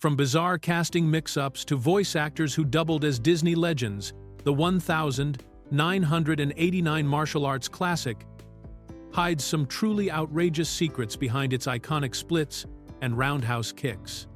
From bizarre casting mix-ups to voice actors who doubled as Disney legends, the 1989 martial arts classic hides some truly outrageous secrets behind its iconic splits and roundhouse kicks.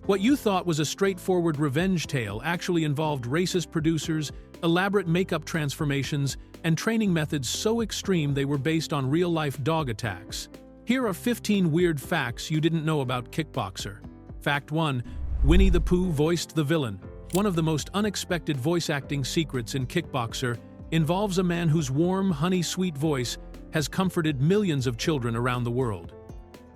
What you thought was a straightforward revenge tale actually involved racist producers, elaborate makeup transformations, and training methods so extreme they were based on real-life dog attacks. Here are 15 weird facts you didn't know about Kickboxer. Fact 1. Winnie the Pooh voiced the villain. One of the most unexpected voice acting secrets in Kickboxer involves a man whose warm, honey-sweet voice has comforted millions of children around the world.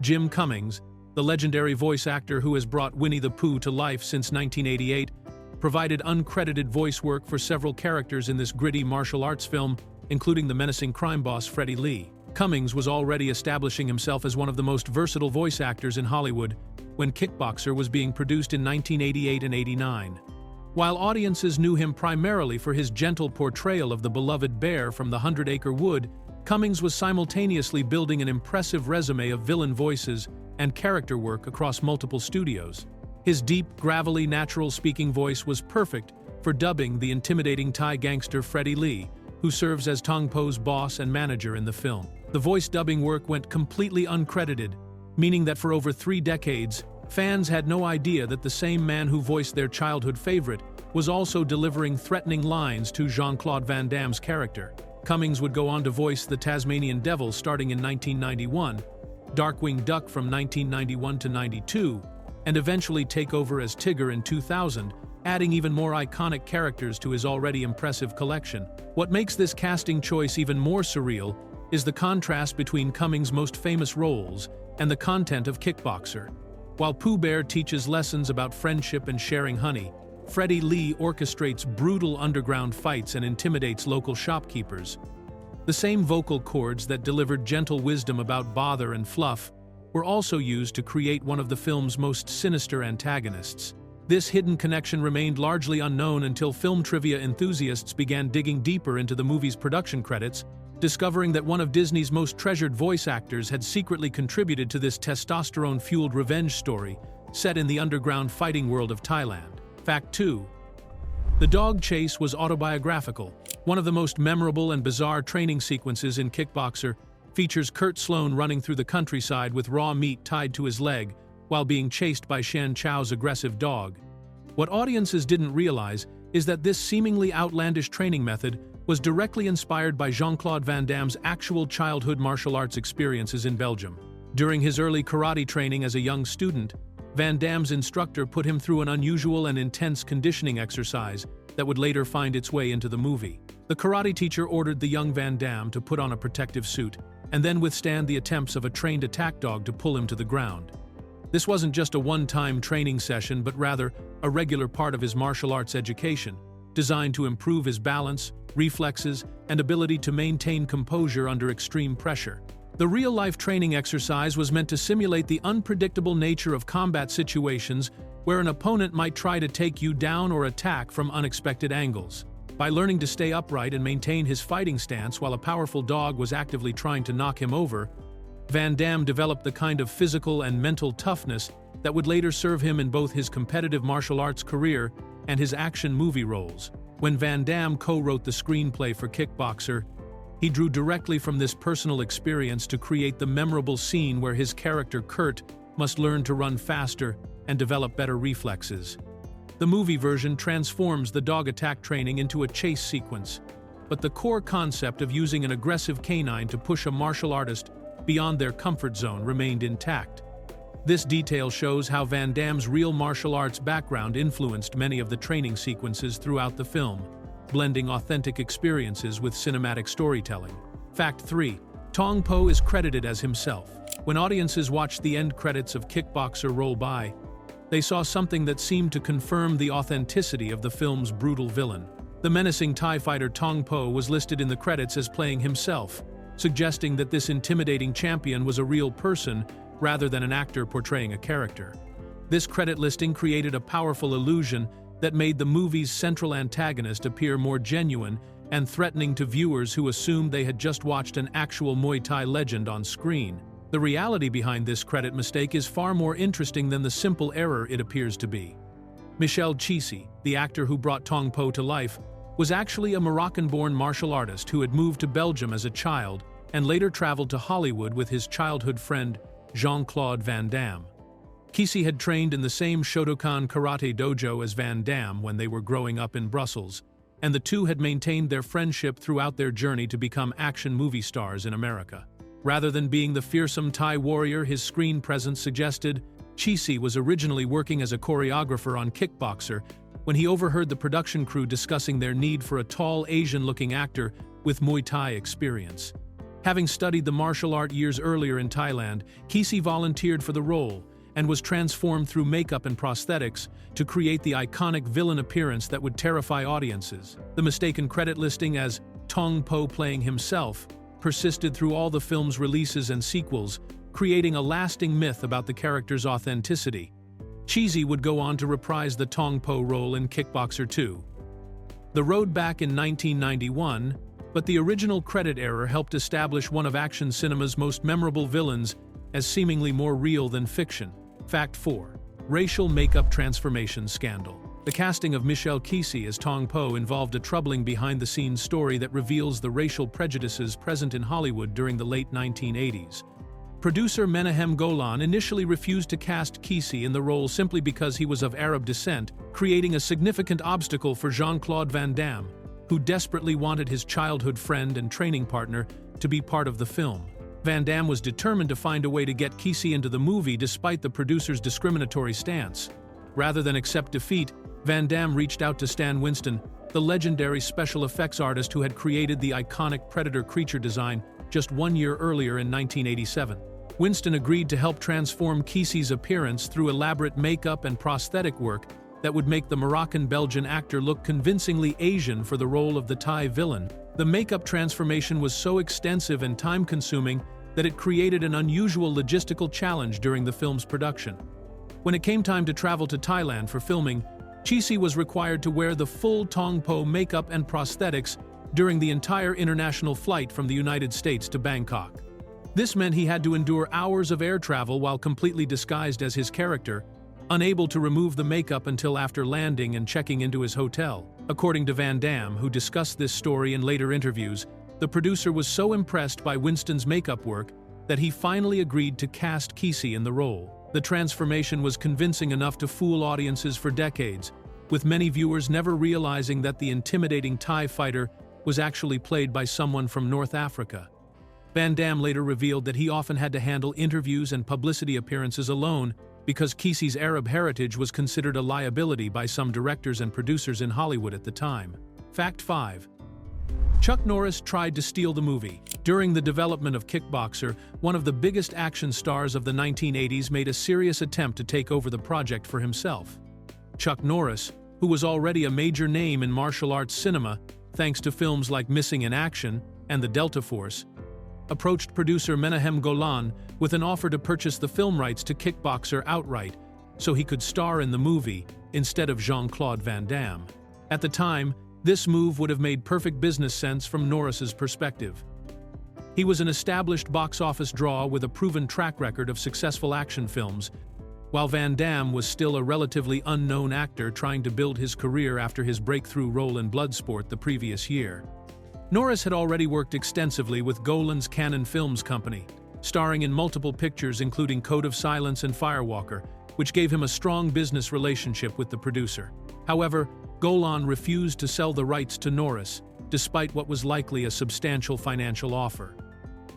Jim Cummings, the legendary voice actor who has brought Winnie the Pooh to life since 1988, provided uncredited voice work for several characters in this gritty martial arts film, including the menacing crime boss Freddie Lee. Cummings was already establishing himself as one of the most versatile voice actors in Hollywood when Kickboxer was being produced in 1988 and 89. While audiences knew him primarily for his gentle portrayal of the beloved bear from the 100-Acre Wood, Cummings was simultaneously building an impressive resume of villain voices and character work across multiple studios. His deep, gravelly, natural-speaking voice was perfect for dubbing the intimidating Thai gangster Freddie Lee, who serves as Tong Po's boss and manager in the film. The voice dubbing work went completely uncredited, meaning that for over 3 decades, fans had no idea that the same man who voiced their childhood favorite was also delivering threatening lines to Jean-Claude Van Damme's character. Cummings would go on to voice the Tasmanian Devil starting in 1991, Darkwing Duck from 1991 to 92, and eventually take over as Tigger in 2000, adding even more iconic characters to his already impressive collection. What makes this casting choice even more surreal is the contrast between Cummings' most famous roles and the content of Kickboxer. While Pooh Bear teaches lessons about friendship and sharing honey, Freddie Lee orchestrates brutal underground fights and intimidates local shopkeepers. The same vocal cords that delivered gentle wisdom about bother and fluff were also used to create one of the film's most sinister antagonists. This hidden connection remained largely unknown until film trivia enthusiasts began digging deeper into the movie's production credits, discovering that one of Disney's most treasured voice actors had secretly contributed to this testosterone-fueled revenge story set in the underground fighting world of Thailand. Fact 2. The dog chase was autobiographical. One of the most memorable and bizarre training sequences in Kickboxer features Kurt Sloan running through the countryside with raw meat tied to his leg while being chased by Shan Chow's aggressive dog. What audiences didn't realize is that this seemingly outlandish training method was directly inspired by Jean-Claude Van Damme's actual childhood martial arts experiences in Belgium. During his early karate training as a young student, Van Damme's instructor put him through an unusual and intense conditioning exercise that would later find its way into the movie. The karate teacher ordered the young Van Damme to put on a protective suit and then withstand the attempts of a trained attack dog to pull him to the ground. This wasn't just a one-time training session, but rather a regular part of his martial arts education, designed to improve his balance, reflexes, and ability to maintain composure under extreme pressure. The real-life training exercise was meant to simulate the unpredictable nature of combat situations where an opponent might try to take you down or attack from unexpected angles. By learning to stay upright and maintain his fighting stance while a powerful dog was actively trying to knock him over, Van Damme developed the kind of physical and mental toughness that would later serve him in both his competitive martial arts career and his action movie roles. When Van Damme co-wrote the screenplay for Kickboxer, he drew directly from this personal experience to create the memorable scene where his character Kurt must learn to run faster and develop better reflexes. The movie version transforms the dog attack training into a chase sequence, but the core concept of using an aggressive canine to push a martial artist beyond their comfort zone remained intact. This detail shows how Van Damme's real martial arts background influenced many of the training sequences throughout the film, blending authentic experiences with cinematic storytelling. Fact 3. Tong Po is credited as himself. When audiences watched the end credits of Kickboxer roll by, they saw something that seemed to confirm the authenticity of the film's brutal villain. The menacing Thai fighter Tong Po was listed in the credits as playing himself, suggesting that this intimidating champion was a real person rather than an actor portraying a character. This credit listing created a powerful illusion that made the movie's central antagonist appear more genuine and threatening to viewers who assumed they had just watched an actual Muay Thai legend on screen. The reality behind this credit mistake is far more interesting than the simple error it appears to be. Michel Chisi, the actor who brought Tong Po to life, was actually a Moroccan-born martial artist who had moved to Belgium as a child and later traveled to Hollywood with his childhood friend Jean-Claude Van Damme. Chisi had trained in the same Shotokan karate dojo as Van Damme when they were growing up in Brussels, and the two had maintained their friendship throughout their journey to become action movie stars in America. Rather than being the fearsome Thai warrior his screen presence suggested, Chisi was originally working as a choreographer on Kickboxer when he overheard the production crew discussing their need for a tall, Asian-looking actor with Muay Thai experience. Having studied the martial art years earlier in Thailand, Chisi volunteered for the role and was transformed through makeup and prosthetics to create the iconic villain appearance that would terrify audiences. The mistaken credit listing as Tong Po playing himself persisted through all the film's releases and sequels, creating a lasting myth about the character's authenticity. Chisi would go on to reprise the Tong Po role in Kickboxer 2. The road back in 1991, but the original credit error helped establish one of action cinema's most memorable villains as seemingly more real than fiction. Fact 4. Racial makeup transformation scandal. The casting of Michel Chisi as Tong Po involved a troubling behind-the-scenes story that reveals the racial prejudices present in Hollywood during the late 1980s. Producer Menahem Golan initially refused to cast Chisi in the role simply because he was of Arab descent, creating a significant obstacle for Jean-Claude Van Damme, who desperately wanted his childhood friend and training partner to be part of the film. Van Damme was determined to find a way to get Chisi into the movie despite the producer's discriminatory stance. Rather than accept defeat, Van Damme reached out to Stan Winston, the legendary special effects artist who had created the iconic Predator creature design just 1 year earlier in 1987. Winston agreed to help transform Chisi's appearance through elaborate makeup and prosthetic work that would make the Moroccan-Belgian actor look convincingly Asian for the role of the Thai villain. The makeup transformation was so extensive and time-consuming that it created an unusual logistical challenge during the film's production. When it came time to travel to Thailand for filming, Chisi was required to wear the full Tong Po makeup and prosthetics during the entire international flight from the United States to Bangkok. This meant he had to endure hours of air travel while completely disguised as his character, unable to remove the makeup until after landing and checking into his hotel. According to Van Damme, who discussed this story in later interviews, the producer was so impressed by Winston's makeup work that he finally agreed to cast Chisi in the role. The transformation was convincing enough to fool audiences for decades, with many viewers never realizing that the intimidating Thai fighter was actually played by someone from North Africa. Van Damme later revealed that he often had to handle interviews and publicity appearances alone because Chisi's Arab heritage was considered a liability by some directors and producers in Hollywood at the time. Fact 5. Chuck Norris tried to steal the movie. During the development of Kickboxer, one of the biggest action stars of the 1980s made a serious attempt to take over the project for himself. Chuck Norris, who was already a major name in martial arts cinema thanks to films like Missing in Action and The Delta Force, approached producer Menahem Golan with an offer to purchase the film rights to Kickboxer outright so he could star in the movie instead of Jean-Claude Van Damme. At the time, this move would have made perfect business sense from Norris's perspective. He was an established box office draw with a proven track record of successful action films, while Van Damme was still a relatively unknown actor trying to build his career after his breakthrough role in Bloodsport the previous year. Norris had already worked extensively with Golan's Cannon Films Company, starring in multiple pictures including Code of Silence and Firewalker, which gave him a strong business relationship with the producer. However, Golan refused to sell the rights to Norris, despite what was likely a substantial financial offer.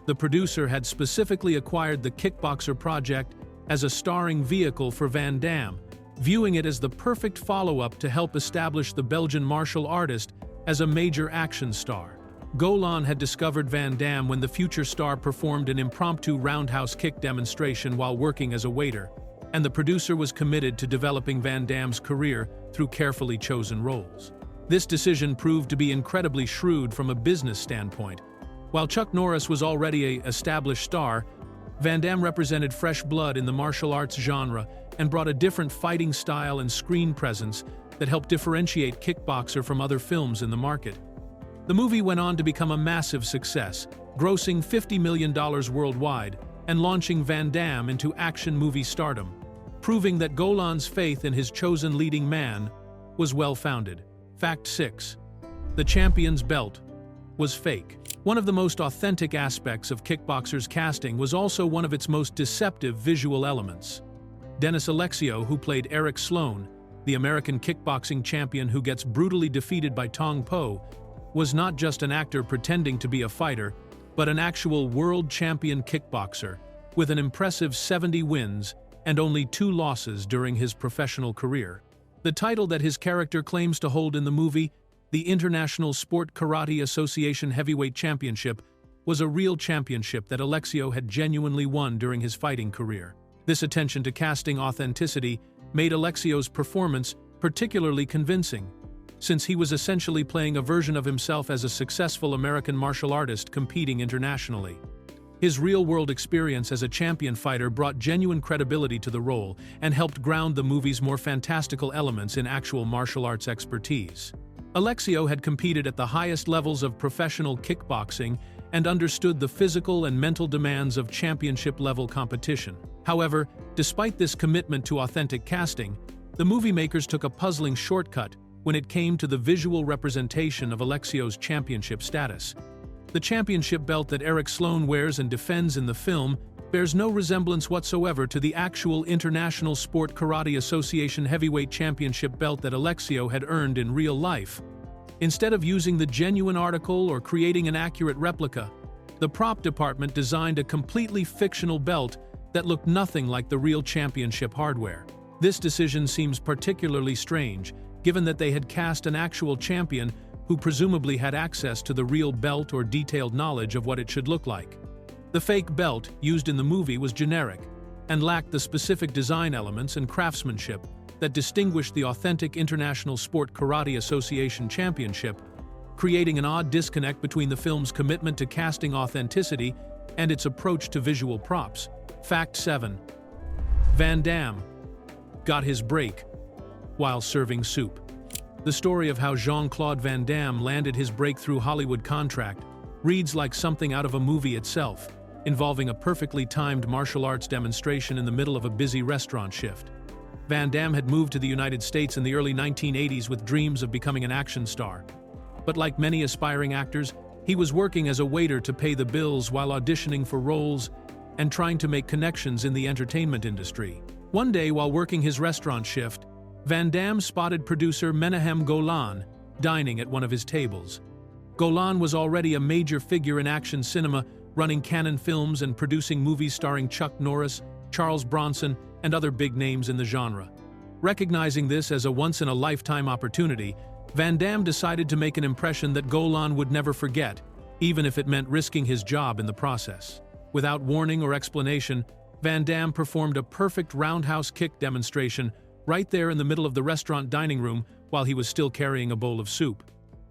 The producer had specifically acquired the Kickboxer project as a starring vehicle for Van Damme, viewing it as the perfect follow-up to help establish the Belgian martial artist as a major action star. Golan had discovered Van Damme when the future star performed an impromptu roundhouse kick demonstration while working as a waiter, and the producer was committed to developing Van Damme's career through carefully chosen roles. This decision proved to be incredibly shrewd from a business standpoint. While Chuck Norris was already an established star, Van Damme represented fresh blood in the martial arts genre and brought a different fighting style and screen presence that helped differentiate Kickboxer from other films in the market. The movie went on to become a massive success, grossing $50 million worldwide, and launching Van Damme into action movie stardom, proving that Golan's faith in his chosen leading man was well-founded. Fact 6. The champion's belt was fake. One of the most authentic aspects of Kickboxer's casting was also one of its most deceptive visual elements. Dennis Alexio, who played Eric Sloan, the American kickboxing champion who gets brutally defeated by Tong Po, was not just an actor pretending to be a fighter, but an actual world champion kickboxer, with an impressive 70 wins and only 2 losses during his professional career. The title that his character claims to hold in the movie, the International Sport Karate Association Heavyweight Championship, was a real championship that Alexio had genuinely won during his fighting career. This attention to casting authenticity made Alexio's performance particularly convincing, since he was essentially playing a version of himself as a successful American martial artist competing internationally. His real-world experience as a champion fighter brought genuine credibility to the role and helped ground the movie's more fantastical elements in actual martial arts expertise. Alexio had competed at the highest levels of professional kickboxing and understood the physical and mental demands of championship-level competition. However, despite this commitment to authentic casting, the movie makers took a puzzling shortcut when it came to the visual representation of Alexio's championship status. The championship belt that Eric Sloan wears and defends in the film bears no resemblance whatsoever to the actual International Sport Karate Association Heavyweight Championship belt that Alexio had earned in real life. Instead of using the genuine article or creating an accurate replica, the prop department designed a completely fictional belt that looked nothing like the real championship hardware. This decision seems particularly strange, given that they had cast an actual champion who presumably had access to the real belt or detailed knowledge of what it should look like. The fake belt used in the movie was generic and lacked the specific design elements and craftsmanship that distinguished the authentic International Sport Karate Association Championship, creating an odd disconnect between the film's commitment to casting authenticity and its approach to visual props. Fact 7. Van Damme got his break while serving soup. The story of how Jean-Claude Van Damme landed his breakthrough Hollywood contract reads like something out of a movie itself, involving a perfectly timed martial arts demonstration in the middle of a busy restaurant shift. Van Damme had moved to the United States in the early 1980s with dreams of becoming an action star. But like many aspiring actors, he was working as a waiter to pay the bills while auditioning for roles and trying to make connections in the entertainment industry. One day, while working his restaurant shift, Van Damme spotted producer Menahem Golan dining at one of his tables. Golan was already a major figure in action cinema, running Cannon Films and producing movies starring Chuck Norris, Charles Bronson, and other big names in the genre. Recognizing this as a once-in-a-lifetime opportunity, Van Damme decided to make an impression that Golan would never forget, even if it meant risking his job in the process. Without warning or explanation, Van Damme performed a perfect roundhouse kick demonstration right there in the middle of the restaurant dining room while he was still carrying a bowl of soup.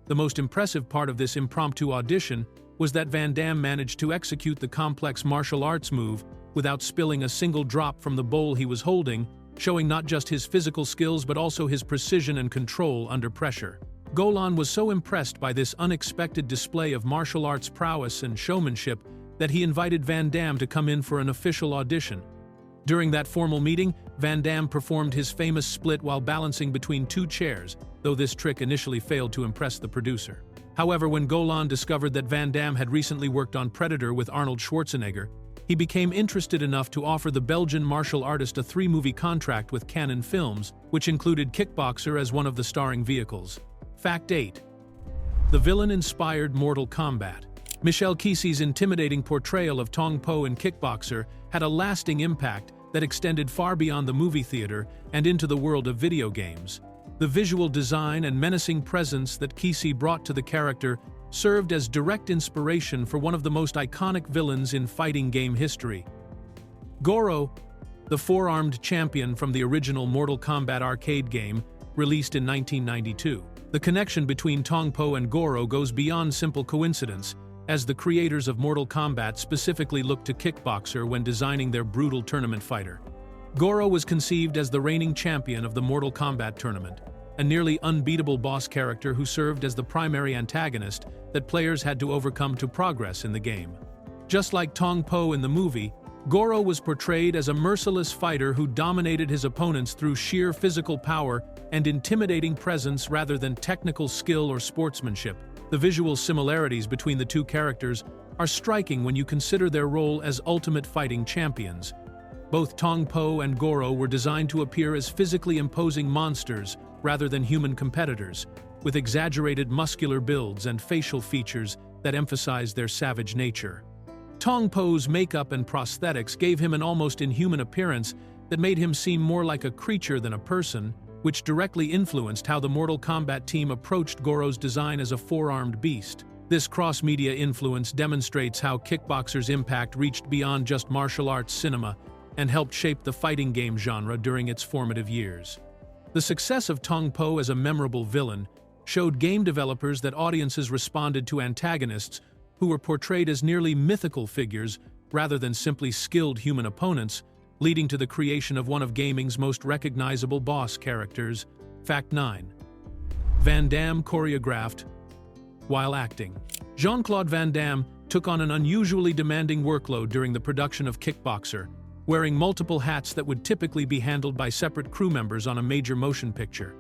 The most impressive part of this impromptu audition was that Van Damme managed to execute the complex martial arts move without spilling a single drop from the bowl he was holding, showing not just his physical skills but also his precision and control under pressure. Golan was so impressed by this unexpected display of martial arts prowess and showmanship that he invited Van Damme to come in for an official audition. During that formal meeting, Van Damme performed his famous split while balancing between 2 chairs, though this trick initially failed to impress the producer. However, when Golan discovered that Van Damme had recently worked on Predator with Arnold Schwarzenegger, he became interested enough to offer the Belgian martial artist a 3-movie contract with Cannon Films, which included Kickboxer as one of the starring vehicles. Fact 8. The villain-inspired Mortal Kombat. Michel Kisi's intimidating portrayal of Tong Po in Kickboxer had a lasting impact that extended far beyond the movie theater and into the world of video games. The visual design and menacing presence that Kisi brought to the character served as direct inspiration for one of the most iconic villains in fighting game history. Goro, the 4-armed champion from the original Mortal Kombat arcade game, released in 1992. The connection between Tong Po and Goro goes beyond simple coincidence, as the creators of Mortal Kombat specifically looked to Kickboxer when designing their brutal tournament fighter. Goro was conceived as the reigning champion of the Mortal Kombat tournament, a nearly unbeatable boss character who served as the primary antagonist that players had to overcome to progress in the game. Just like Tong Po in the movie, Goro was portrayed as a merciless fighter who dominated his opponents through sheer physical power and intimidating presence rather than technical skill or sportsmanship. The visual similarities between the two characters are striking when you consider their role as ultimate fighting champions. Both Tong Po and Goro were designed to appear as physically imposing monsters rather than human competitors, with exaggerated muscular builds and facial features that emphasize their savage nature. Tong Po's makeup and prosthetics gave him an almost inhuman appearance that made him seem more like a creature than a person, which directly influenced how the Mortal Kombat team approached Goro's design as a four-armed beast. This cross-media influence demonstrates how Kickboxer's impact reached beyond just martial arts cinema and helped shape the fighting game genre during its formative years. The success of Tong Po as a memorable villain showed game developers that audiences responded to antagonists who were portrayed as nearly mythical figures rather than simply skilled human opponents, leading to the creation of one of gaming's most recognizable boss characters. Fact 9. Van Damme choreographed while acting. Jean-Claude Van Damme took on an unusually demanding workload during the production of Kickboxer, wearing multiple hats that would typically be handled by separate crew members on a major motion picture.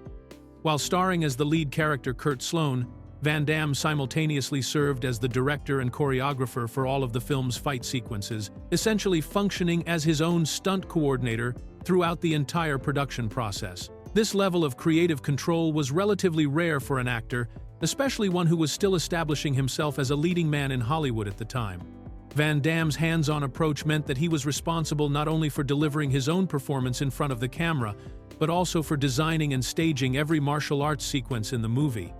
While starring as the lead character Kurt Sloan, Van Damme simultaneously served as the director and choreographer for all of the film's fight sequences, essentially functioning as his own stunt coordinator throughout the entire production process. This level of creative control was relatively rare for an actor, especially one who was still establishing himself as a leading man in Hollywood at the time. Van Damme's hands-on approach meant that he was responsible not only for delivering his own performance in front of the camera, but also for designing and staging every martial arts sequence in the movie.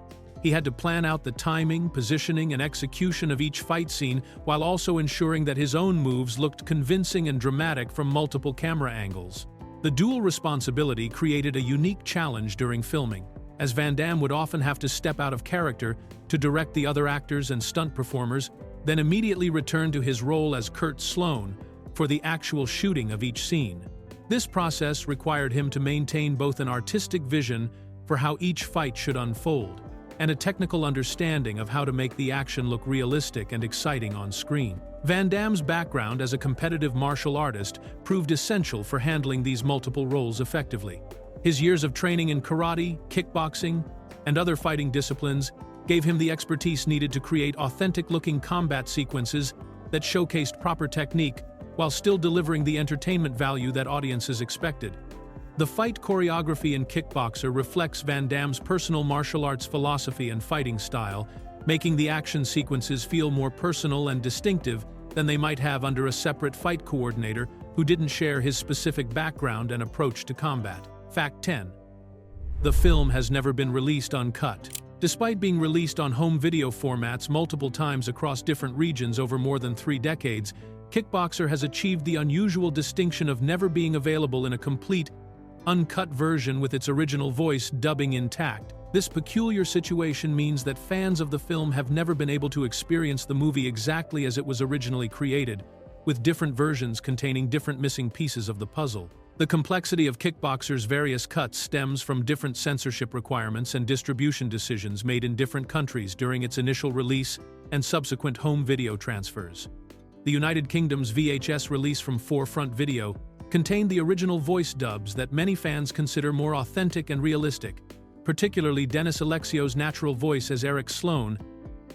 He had to plan out the timing, positioning, and execution of each fight scene while also ensuring that his own moves looked convincing and dramatic from multiple camera angles. The dual responsibility created a unique challenge during filming, as Van Damme would often have to step out of character to direct the other actors and stunt performers, then immediately return to his role as Kurt Sloan for the actual shooting of each scene. This process required him to maintain both an artistic vision for how each fight should unfold, and a technical understanding of how to make the action look realistic and exciting on screen. Van Damme's background as a competitive martial artist proved essential for handling these multiple roles effectively. His years of training in karate, kickboxing, and other fighting disciplines gave him the expertise needed to create authentic-looking combat sequences that showcased proper technique while still delivering the entertainment value that audiences expected. The fight choreography in Kickboxer reflects Van Damme's personal martial arts philosophy and fighting style, making the action sequences feel more personal and distinctive than they might have under a separate fight coordinator who didn't share his specific background and approach to combat. Fact 10. The film has never been released uncut. Despite being released on home video formats multiple times across different regions over more than 3 decades, Kickboxer has achieved the unusual distinction of never being available in a complete, uncut version with its original voice dubbing intact. This peculiar situation means that fans of the film have never been able to experience the movie exactly as it was originally created, with different versions containing different missing pieces of the puzzle. The complexity of Kickboxer's various cuts stems from different censorship requirements and distribution decisions made in different countries during its initial release and subsequent home video transfers. The United Kingdom's VHS release from Forefront Video contained the original voice dubs that many fans consider more authentic and realistic, particularly Dennis Alexio's natural voice as Eric Sloan,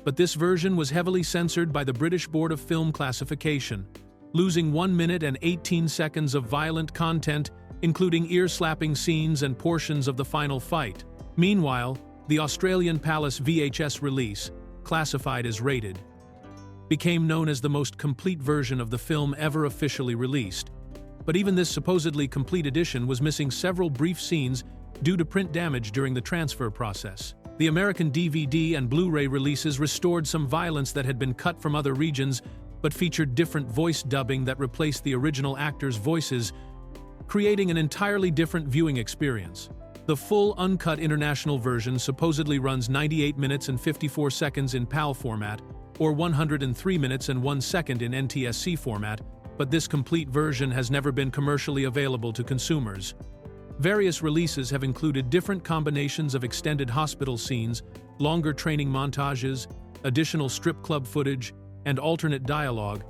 but this version was heavily censored by the British Board of Film Classification, losing 1 minute and 18 seconds of violent content, including ear-slapping scenes and portions of the final fight. Meanwhile, the Australian Palace VHS release, classified as rated, became known as the most complete version of the film ever officially released. But even this supposedly complete edition was missing several brief scenes due to print damage during the transfer process. The American DVD and Blu-ray releases restored some violence that had been cut from other regions, but featured different voice dubbing that replaced the original actors' voices, creating an entirely different viewing experience. The full uncut international version supposedly runs 98 minutes and 54 seconds in PAL format, or 103 minutes and 1 second in NTSC format, but this complete version has never been commercially available to consumers. Various releases have included different combinations of extended hospital scenes, longer training montages, additional strip club footage, and alternate dialogue,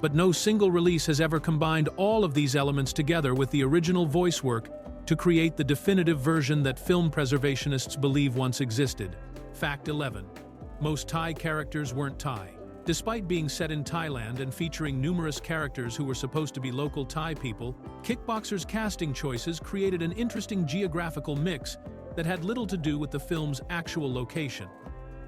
But no single release has ever combined all of these elements together with the original voice work to create the definitive version that film preservationists believe once existed. Fact 11. Most Thai characters weren't Thai. Despite being set in Thailand and featuring numerous characters who were supposed to be local Thai people, Kickboxer's casting choices created an interesting geographical mix that had little to do with the film's actual location.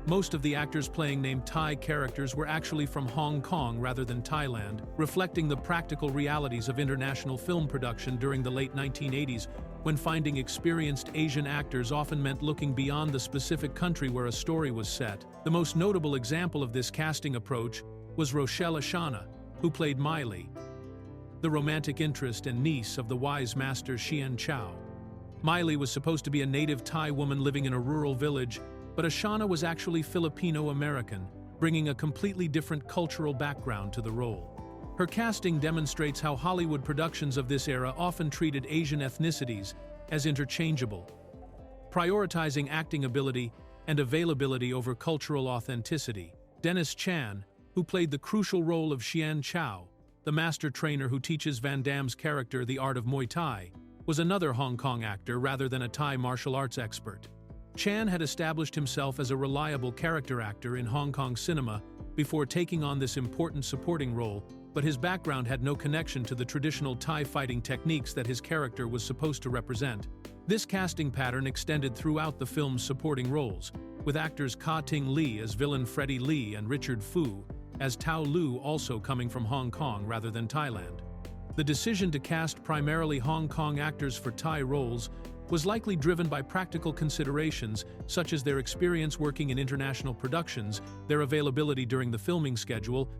Most of the actors playing named Thai characters were actually from Hong Kong rather than Thailand, reflecting the practical realities of international film production during the late 1980s, when finding experienced Asian actors often meant looking beyond the specific country where a story was set. The most notable example of this casting approach was Rochelle Ashana, who played Miley, the romantic interest and niece of the wise master Xian Chow. Miley was supposed to be a native Thai woman living in a rural village, but Ashana was actually Filipino-American, bringing a completely different cultural background to the role. Her casting demonstrates how Hollywood productions of this era often treated Asian ethnicities as interchangeable, prioritizing acting ability and availability over cultural authenticity. Dennis Chan, who played the crucial role of Xian Chow, the master trainer who teaches Van Damme's character the art of Muay Thai, was another Hong Kong actor rather than a Thai martial arts expert. Chan had established himself as a reliable character actor in Hong Kong cinema before taking on this important supporting role, but his background had no connection to the traditional Thai fighting techniques that his character was supposed to represent. This casting pattern extended throughout the film's supporting roles, with actors Ka Ting Lee as villain Freddie Lee and Richard Fu as Tao Lu also coming from Hong Kong rather than Thailand. The decision to cast primarily Hong Kong actors for Thai roles was likely driven by practical considerations such as their experience working in international productions, their availability during the filming schedule,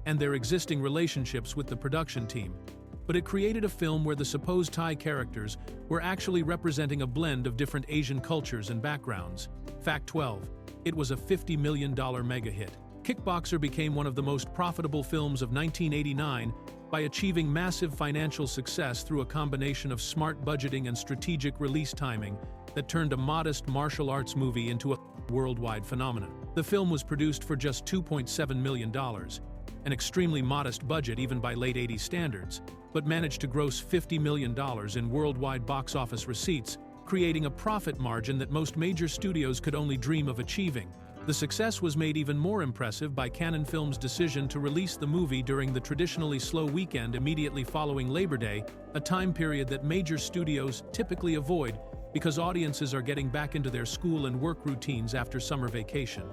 and their existing relationships with the production team. But it created a film where the supposed Thai characters were actually representing a blend of different Asian cultures and backgrounds. Fact 12. It was a $50 million mega hit. Kickboxer became one of the most profitable films of 1989 by achieving massive financial success through a combination of smart budgeting and strategic release timing that turned a modest martial arts movie into a worldwide phenomenon. The film was produced for just $2.7 million, an extremely modest budget even by late 80s standards, but managed to gross $50 million in worldwide box office receipts, creating a profit margin that most major studios could only dream of achieving. The success was made even more impressive by Canon Films' decision to release the movie during the traditionally slow weekend immediately following Labor Day, a time period that major studios typically avoid because audiences are getting back into their school and work routines after summer vacation.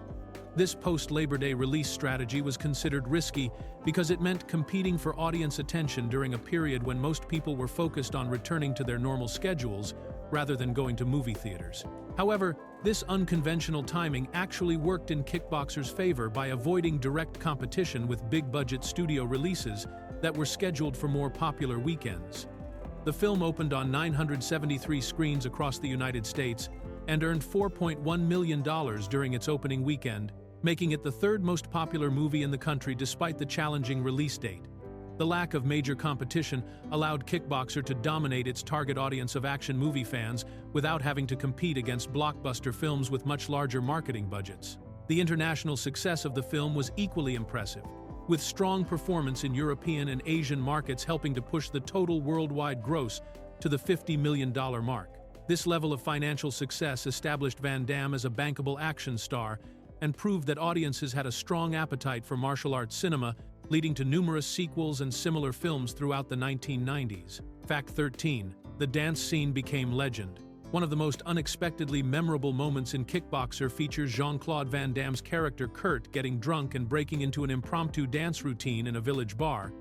This post-Labor Day release strategy was considered risky because it meant competing for audience attention during a period when most people were focused on returning to their normal schedules rather than going to movie theaters. However, this unconventional timing actually worked in Kickboxer's favor by avoiding direct competition with big-budget studio releases that were scheduled for more popular weekends. The film opened on 973 screens across the United States and earned $4.1 million during its opening weekend, making it the third most popular movie in the country despite the challenging release date. The lack of major competition allowed Kickboxer to dominate its target audience of action movie fans without having to compete against blockbuster films with much larger marketing budgets. The international success of the film was equally impressive, with strong performance in European and Asian markets helping to push the total worldwide gross to the $50 million mark. This level of financial success established Van Damme as a bankable action star and proved that audiences had a strong appetite for martial arts cinema, leading to numerous sequels and similar films throughout the 1990s. Fact 13. The dance scene became legend. One of the most unexpectedly memorable moments in Kickboxer features Jean-Claude Van Damme's character Kurt getting drunk and breaking into an impromptu dance routine in a village bar,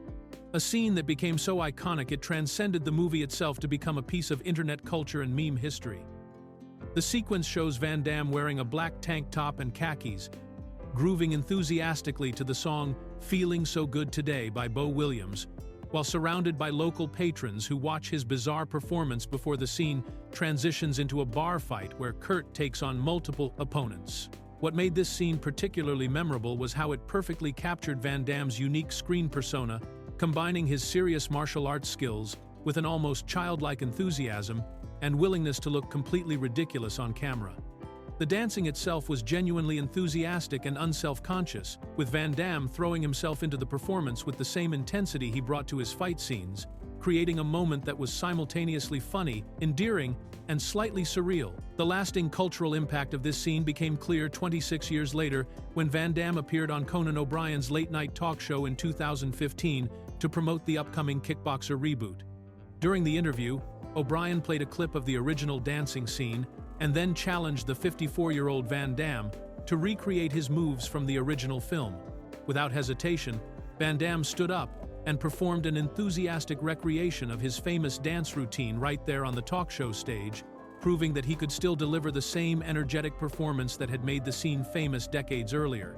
a scene that became so iconic it transcended the movie itself to become a piece of internet culture and meme history. The sequence shows Van Damme wearing a black tank top and khakis, grooving enthusiastically to the song "Feeling So Good Today" by Bo Williams, while surrounded by local patrons who watch his bizarre performance before the scene transitions into a bar fight where Kurt takes on multiple opponents. What made this scene particularly memorable was how it perfectly captured Van Damme's unique screen persona, combining his serious martial arts skills with an almost childlike enthusiasm and willingness to look completely ridiculous on camera. The dancing itself was genuinely enthusiastic and unself-conscious, with Van Damme throwing himself into the performance with the same intensity he brought to his fight scenes, creating a moment that was simultaneously funny, endearing, and slightly surreal. The lasting cultural impact of this scene became clear 26 years later when Van Damme appeared on Conan O'Brien's late-night talk show in 2015 to promote the upcoming Kickboxer reboot. During the interview, O'Brien played a clip of the original dancing scene and then challenged the 54-year-old Van Damme to recreate his moves from the original film. Without hesitation, Van Damme stood up and performed an enthusiastic recreation of his famous dance routine right there on the talk show stage, proving that he could still deliver the same energetic performance that had made the scene famous decades earlier.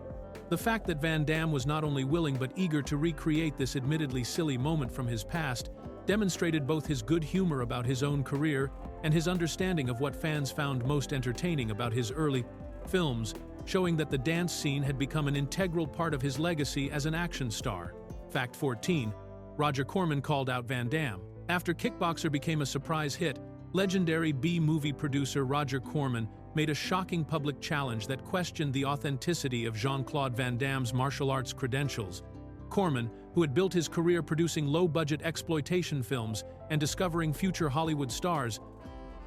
The fact that Van Damme was not only willing but eager to recreate this admittedly silly moment from his past demonstrated both his good humor about his own career and his understanding of what fans found most entertaining about his early films, showing that the dance scene had become an integral part of his legacy as an action star. Fact 14. Roger Corman called out Van Damme. After Kickboxer became a surprise hit, legendary B-movie producer Roger Corman made a shocking public challenge that questioned the authenticity of Jean-Claude Van Damme's martial arts credentials. Corman, who had built his career producing low-budget exploitation films and discovering future Hollywood stars,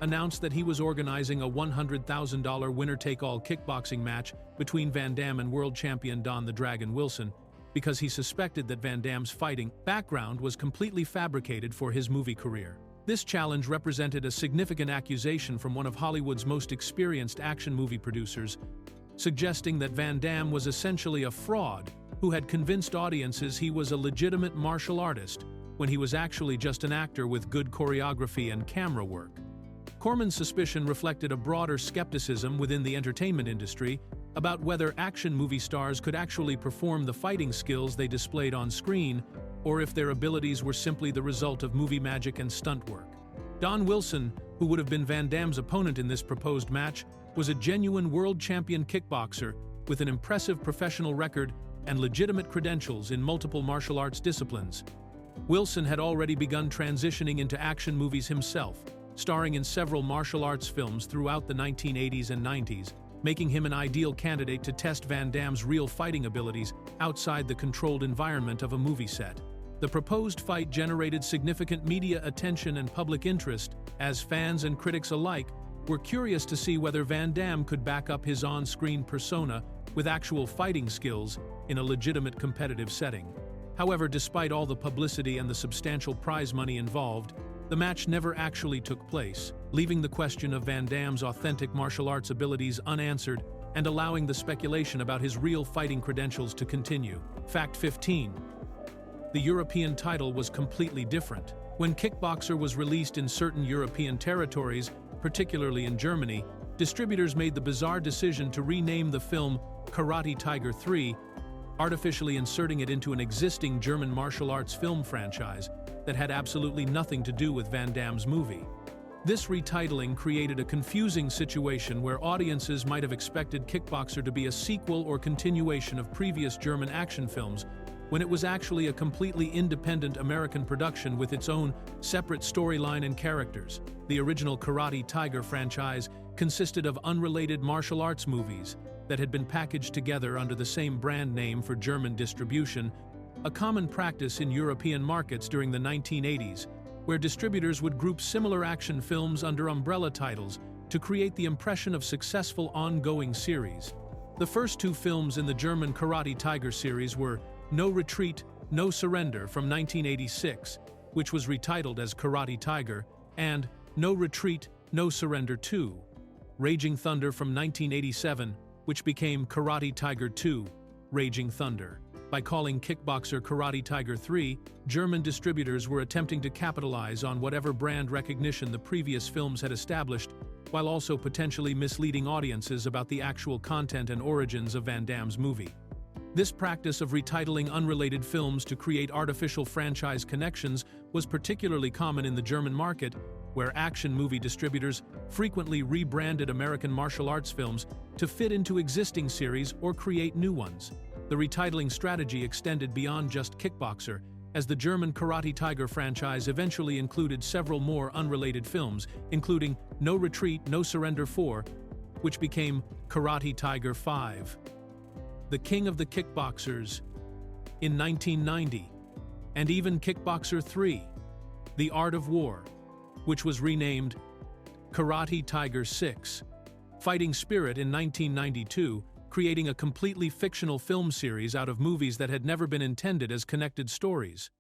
announced that he was organizing a $100,000 winner-take-all kickboxing match between Van Damme and world champion Don the Dragon Wilson, because he suspected that Van Damme's fighting background was completely fabricated for his movie career. This challenge represented a significant accusation from one of Hollywood's most experienced action movie producers, suggesting that Van Damme was essentially a fraud who had convinced audiences he was a legitimate martial artist when he was actually just an actor with good choreography and camera work. Corman's suspicion reflected a broader skepticism within the entertainment industry about whether action movie stars could actually perform the fighting skills they displayed on screen, or if their abilities were simply the result of movie magic and stunt work. Don Wilson, who would have been Van Damme's opponent in this proposed match, was a genuine world champion kickboxer with an impressive professional record and legitimate credentials in multiple martial arts disciplines. Wilson had already begun transitioning into action movies himself, starring in several martial arts films throughout the 1980s and 90s, making him an ideal candidate to test Van Damme's real fighting abilities outside the controlled environment of a movie set. The proposed fight generated significant media attention and public interest, as fans and critics alike were curious to see whether Van Damme could back up his on-screen persona with actual fighting skills in a legitimate competitive setting. However, despite all the publicity and the substantial prize money involved, the match never actually took place, leaving the question of Van Damme's authentic martial arts abilities unanswered and allowing the speculation about his real fighting credentials to continue. Fact 15. The European title was completely different. When Kickboxer was released in certain European territories, particularly in Germany, distributors made the bizarre decision to rename the film Karate Tiger 3, artificially inserting it into an existing German martial arts film franchise that had absolutely nothing to do with Van Damme's movie. This retitling created a confusing situation where audiences might have expected Kickboxer to be a sequel or continuation of previous German action films, when it was actually a completely independent American production with its own separate storyline and characters. The original Karate Tiger franchise consisted of unrelated martial arts movies that had been packaged together under the same brand name for German distribution, a common practice in European markets during the 1980s, where distributors would group similar action films under umbrella titles to create the impression of successful ongoing series. The first two films in the German Karate Tiger series were No Retreat, No Surrender from 1986, which was retitled as Karate Tiger, and No Retreat, No Surrender 2, Raging Thunder from 1987, which became Karate Tiger 2, Raging Thunder. By calling Kickboxer Karate Tiger 3, German distributors were attempting to capitalize on whatever brand recognition the previous films had established, while also potentially misleading audiences about the actual content and origins of Van Damme's movie. This practice of retitling unrelated films to create artificial franchise connections was particularly common in the German market, where action movie distributors frequently rebranded American martial arts films to fit into existing series or create new ones. The retitling strategy extended beyond just Kickboxer, as the German Karate Tiger franchise eventually included several more unrelated films, including No Retreat, No Surrender 4, which became Karate Tiger 5, The King of the Kickboxers in 1990, and even Kickboxer 3, The Art of War, which was renamed Karate Tiger 6, Fighting Spirit in 1992, creating a completely fictional film series out of movies that had never been intended as connected stories.